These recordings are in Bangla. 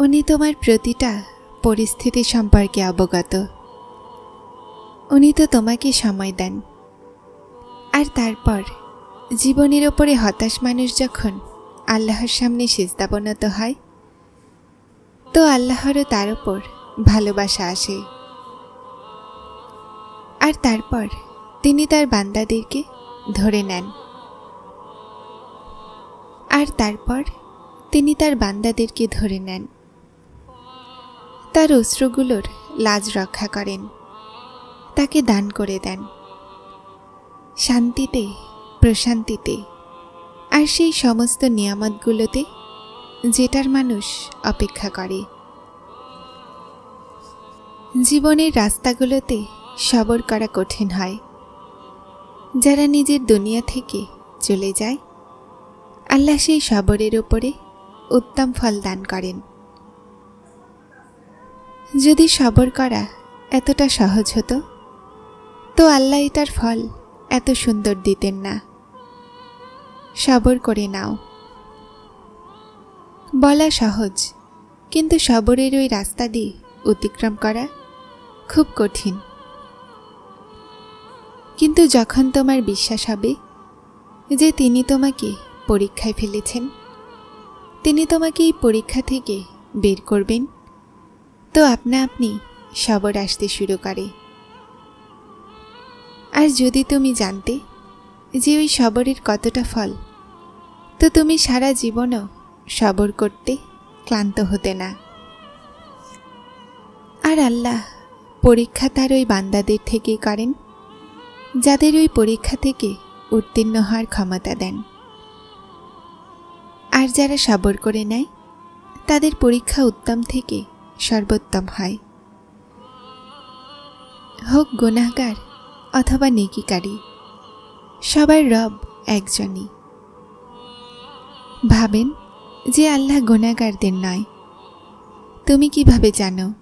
উনি তোমার প্রতিটা পরিস্থিতি সম্পর্কে অবগত। উনি তো তোমাকে সময় দেন। আর তারপর জীবনের ওপরে হতাশ মানুষ যখন আল্লাহর সামনে সিজদাবনত হয়, তো আল্লাহরও তার ওপর ভালোবাসা আসে। আর তারপর তিনি তার বান্দাদেরকে ধরে নেন। তার অশ্রুগুলোর লাজ রক্ষা করেন, তাকে দান করে দেন শান্তিতে, প্রশান্তিতে, আর সেই সমস্ত নিয়ামতগুলোতে যেটার মানুষ অপেক্ষা করে। জীবনের রাস্তাগুলোতে সবর করা কঠিন হয়। যারা নিজের দুনিয়া থেকে চলে যায়, আল্লাহ সেই সবরের ওপরে উত্তম ফল দান করেন। যদি সবর করা এতটা সহজ হতো, তো আল্লাহ এটার ফল এত সুন্দর দিতেন না। সবর করে নাও বলা সহজ, কিন্তু সবরের ওই রাস্তা দিয়ে অতিক্রম করা খুব কঠিন। কিন্তু যখন তোমার বিশ্বাস হবে যে তিনি তোমাকে পরীক্ষায় ফেলেছেন, তিনি তোমাকে এই পরীক্ষা থেকে বের করবেন, তো আপনা আপনি সবর আসতে শুরু করে। আর যদি তুমি জানতে যে ওই সবরের কতটা ফল, তো তুমি সারা জীবনও সবর করতে ক্লান্ত হতে না। আর আল্লাহ পরীক্ষা তার ওই বান্দাদের থেকেই করেন যাদের ওই পরীক্ষা থেকে উত্তীর্ণ হওয়ার ক্ষমতা দেন। আর যারা সবর করে নেয়, তাদের পরীক্ষা উত্তম থেকে সর্বোত্তম হয়। হোক গুনাহগার অথবা নেকিকারী, সবার রব একজনই। ভাবেন যে আল্লাহ গুনাহগারদের নয়। তুমি কিভাবে জানো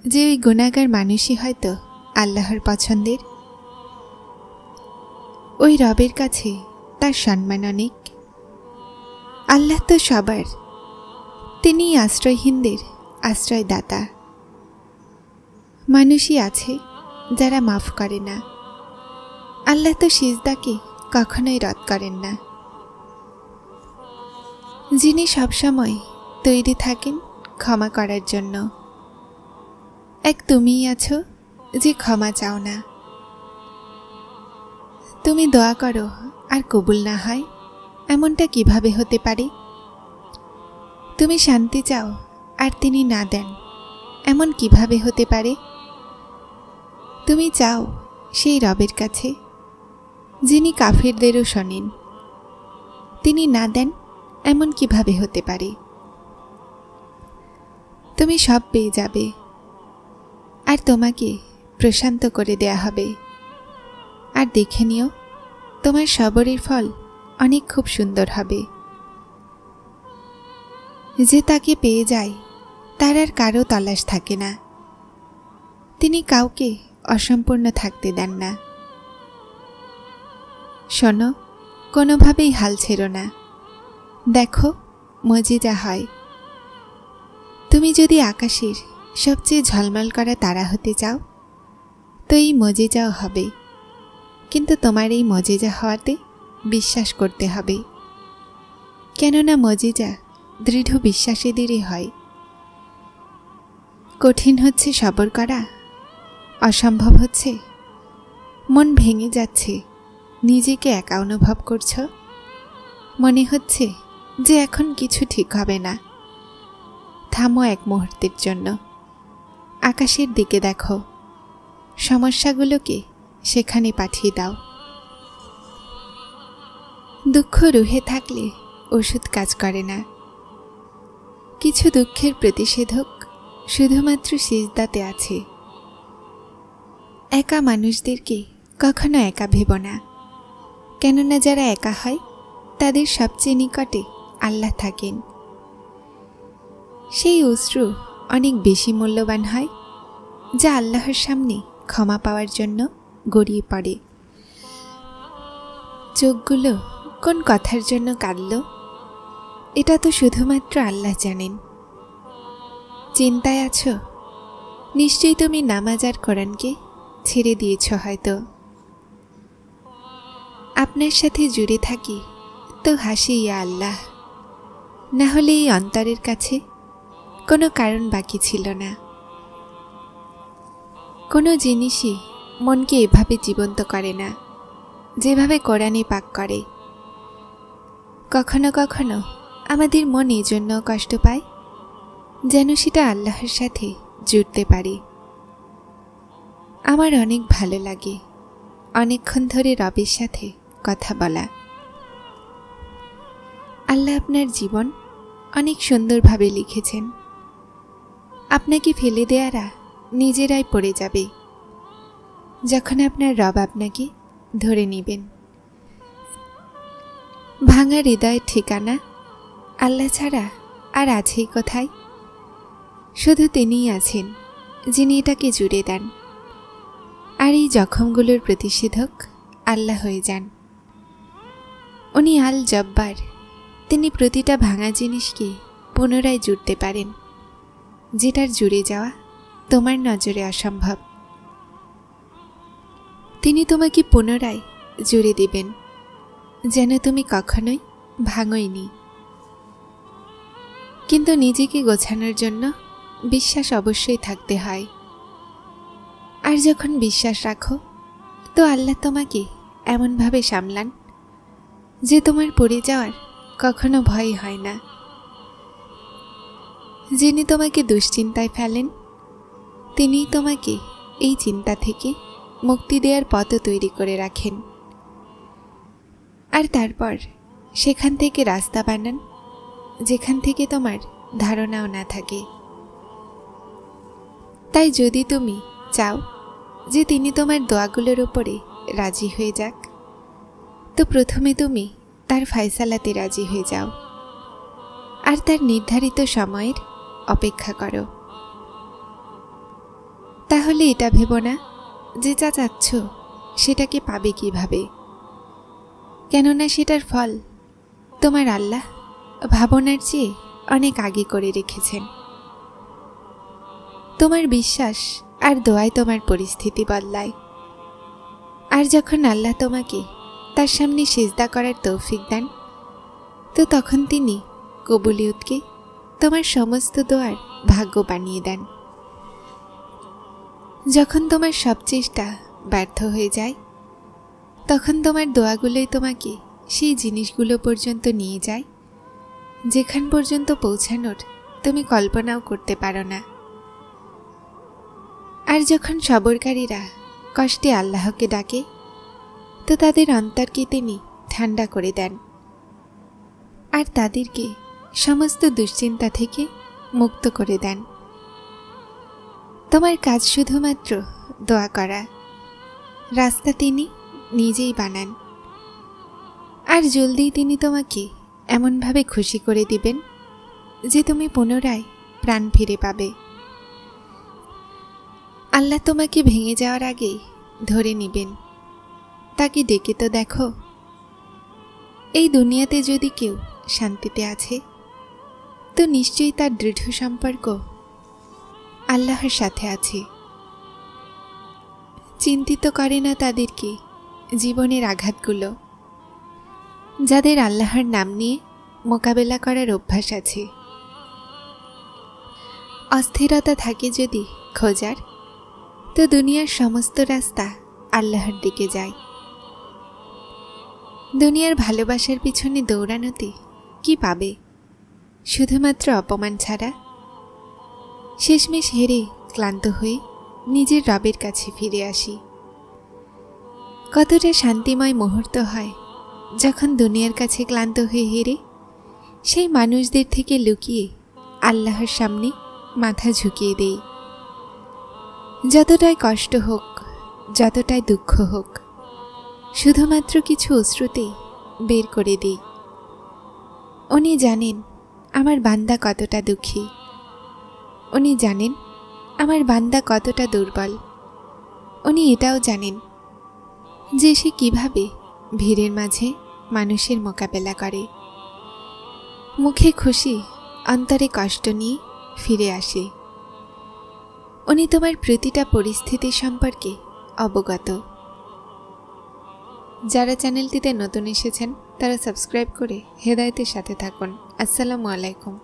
যে ওই গুনাহগার মানুষই হয়তো আল্লাহর পছন্দের? ওই রবের কাছে তার সম্মান অনেক। আল্লাহ তো সবার, তিনি আশ্রয়হীনদের আশ্রয়দাতা। মানুষই আছে যারা মাফ করে না। আল্লাহ তো সিজদাকে কখনোই রদ করেন না। যিনি সবসময় তৈরি থাকেন ক্ষমা করার জন্য। এক তুমিই আছো যে ক্ষমা চাও না। তুমি দোয়া করো আর কবুল না হয়, এমনটা কিভাবে হতে পারে? তুমি শান্তি চাও আর তিনি না দেন, এমন কিভাবে হতে পারে? তুমি চাও সেই রবের কাছে যিনি কাফিরদেরও শোনেন, তিনি না দেন, এমন কিভাবে হতে পারে? তুমি সব পেয়ে যাবে, আর তোমাকে প্রশান্ত করে দেয়া হবে। আর দেখে নিও, তোমার সবরের ফল অনেক খুব সুন্দর হবে। যে তাকে পেয়ে যায়, তার আর কারো তলাশ থাকে না। তিনি কাউকে অসম্পূর্ণ থাকতে দেন না। শোনো, কোনোভাবেই হাল ছেড়ো না। দেখো মজিজা হয়। তুমি যদি আকাশের সবচেয়ে ঝলমল করা তারা হতে চাও, তো এই মজিজাও হবে। কিন্তু তোমার এই মজিজা হওয়াতে বিশ্বাস করতে হবে, কেননা মজিজা দৃঢ় বিশ্বাসীদেরই হয়। কঠিন হচ্ছে সবর করা, অসম্ভব হচ্ছে, মন ভেঙে যাচ্ছে, নিজেকে একা অনুভব করছো, মনে হচ্ছে যে এখন কিছু ঠিক হবে না। থামো এক মুহূর্তের জন্য, আকাশের দিকে দেখো, সমস্যাগুলোকে সেখানে পাঠিয়ে দাও। দুঃখ রুহে থাকলে ওষুধ কাজ করে না। কিছু দুঃখের প্রতিষেধক শুধুমাত্র সিজদাতে আছে। একা মানুষদেরকে কখনো একা ভেব না, কেননা যারা একা হয় তাদের সবচেয়ে নিকটে আল্লাহ থাকেন। সেই অশ্রু অনেক বেশি মূল্যবান হয়, যা আল্লাহর সামনে ক্ষমা পাওয়ার জন্য গড়িয়ে পড়ে। চোখগুলো কোন কথার জন্য কাঁদল, এটা তো শুধুমাত্র আল্লাহ জানেন। চিন্তায় আছো? নিশ্চয়ই তুমি নামাজ আর কোরআনকে ছেড়ে দিয়েছ হয়তো। আপনার সাথে জুড়ে থাকি তো হাসি ইয়া আল্লাহ, না হলে এই অন্তরের কাছে কোনো কারণ বাকি ছিল না। কোনো জিনিসই মনকে এভাবে জীবন্ত করে না যেভাবে কোরআনে পাক করে। কখনো কখনো আমাদের মন এই জন্য কষ্ট পায় যেন সেটা আল্লাহর সাথে জুড়তে পারে। আমার অনেক ভালো লাগে অনেকক্ষণ ধরে রবের সাথে কথা বলা। আল্লাহ আপনার জীবন অনেক সুন্দরভাবে লিখেছেন। আপনাকে ফেলে দেয়ারা নিজেরাই পড়ে যাবে যখন আপনার রব আপনাকে ধরে নেবেন। ভাঙা হৃদয়ের ঠিকানা আল্লাহ ছাড়া আর আছেই কোথায়? শুধু তিনিই আছেন যিনি এটাকে জুড়ে দেন, আর এই জখমগুলোর প্রতিষেধক আল্লাহ হয়ে যান। উনি আল জব্বার, তিনি প্রতিটা ভাঙা জিনিসকে পুনরায় জুড়তে পারেন, যেটার জুড়ে যাওয়া তোমার নজরে অসম্ভব। তিনি তোমাকে পুনরায় জুড়ে দিবেন যেন তুমি কখনোই ভাঙোইনি। কিন্তু নিজেকে গোছানোর জন্য বিশ্বাস অবশ্যই থাকতে হয়। আর যখন বিশ্বাস রাখো তো আল্লাহ তোমাকে এমনভাবে সামলান যে তোমার পড়ে যাওয়ার কখনো ভয় হয় না। যিনি তোমাকে দুশ্চিন্তায় ফেলেন তিনিই তোমাকে এই চিন্তা থেকে মুক্তি দেওয়ার পথ তৈরি করে রাখেন, আর তারপর সেখান থেকে রাস্তা বানান যেখান থেকে তোমার ধারণাও না থাকে। তাই যদি তুমি চাও যে তিনি তোমার দোয়াগুলোর উপরে রাজি হয়ে যাক, তো প্রথমে তুমি তার ফায়সালাতে রাজি হয়ে যাও আর তার নির্ধারিত সময়ের অপেক্ষা করো। তাহলে এটা ভেবো না যে যা চাচ্ছ সেটাকে পাবে কিভাবে, কেননা সেটার ফল তোমার আল্লাহ ভাবনার চেয়ে অনেক আগে করে রেখেছেন। তোমার বিশ্বাস আর দোয়ায় তোমার পরিস্থিতি বদলায়, আর যখন আল্লাহ তোমাকে তার সামনে সিজদা করার তৌফিক দেন তো তখন তিনি কবুলিয়তকে তোমার সমস্ত দোয়ার ভাগ্য বানিয়ে দেন। যখন তোমার সব চেষ্টা ব্যর্থ হয়ে যায় তখন তোমার দোয়াগুলোই তোমাকে সেই জিনিসগুলো পর্যন্ত নিয়ে যায় যেখান পর্যন্ত পৌঁছানোর তুমি কল্পনাও করতে পারো না। আর যখন সবরকারীরা কষ্টে আল্লাহকে ডাকে তো তাদের অন্তরকে তিনি ঠান্ডা করে দেন আর তাদেরকে সমস্ত দুশ্চিন্তা থেকে মুক্ত করে দেন। তোমার কাজ শুধুমাত্র দোয়া করা, রাস্তা তিনি নিজেই বানান, আর জলদি তিনি তোমাকে এমনভাবে খুশি করে দিবেন যে তুমি পুনরায় প্রাণ ফিরে পাবে। আল্লাহ তোমাকে ভেঙে যাওয়ার আগেই ধরে নিবেন। তাকে ডেকে তো দেখো। এই দুনিয়াতে যদি কেউ শান্তিতে আছে তো নিশ্চয়ই তার দৃঢ় সম্পর্ক আল্লাহর সাথে আছে। চিন্তিত করে না তাদেরকে জীবনের আঘাতগুলো, যাদের আল্লাহর নাম নিয়ে মোকাবেলা করার অভ্যাস আছে। অস্থিরতা থাকে যদি খোঁজার, তো দুনিয়ার সমস্ত রাস্তা আল্লাহর দিকে যায়। দুনিয়ার ভালোবাসার পিছনে দৌড়ানোতে কি পাবে? শুধুমাত্র অপমান ছাড়া। শেষমেশ হেরে ক্লান্ত হয়ে নিজের রবের কাছে ফিরে আসি। কতটা শান্তিময় মুহূর্ত হয় যখন দুনিয়ার কাছে ক্লান্ত হয়ে হেরে সেই মানুষদের থেকে লুকিয়ে আল্লাহর সামনে মাথা ঝুঁকিয়ে দেই। যতটাই কষ্ট হোক, যতটাই দুঃখ হোক, শুধুমাত্র কিছু অশ্রুতেই বের করে দিই। উনি জানেন আমার বান্দা কতটা দুঃখী, উনি জানেন আমার বান্দা কতটা দুর্বল। উনি এটাও জানেন যে সে কিভাবে ভিড়ের মাঝে মানুষের মোকাবেলা করে। মুখে খুশি, অন্তরে কষ্ট নিয়ে ফিরে আসে। উনি তোমার প্রতিটা পরিস্থিতি সম্পর্কে অবগত। যারা চ্যানেলটিতে নতুন এসেছেন তারা সাবস্ক্রাইব করে হেদায়েতের সাথে থাকুন। আসসালামু আলাইকুম।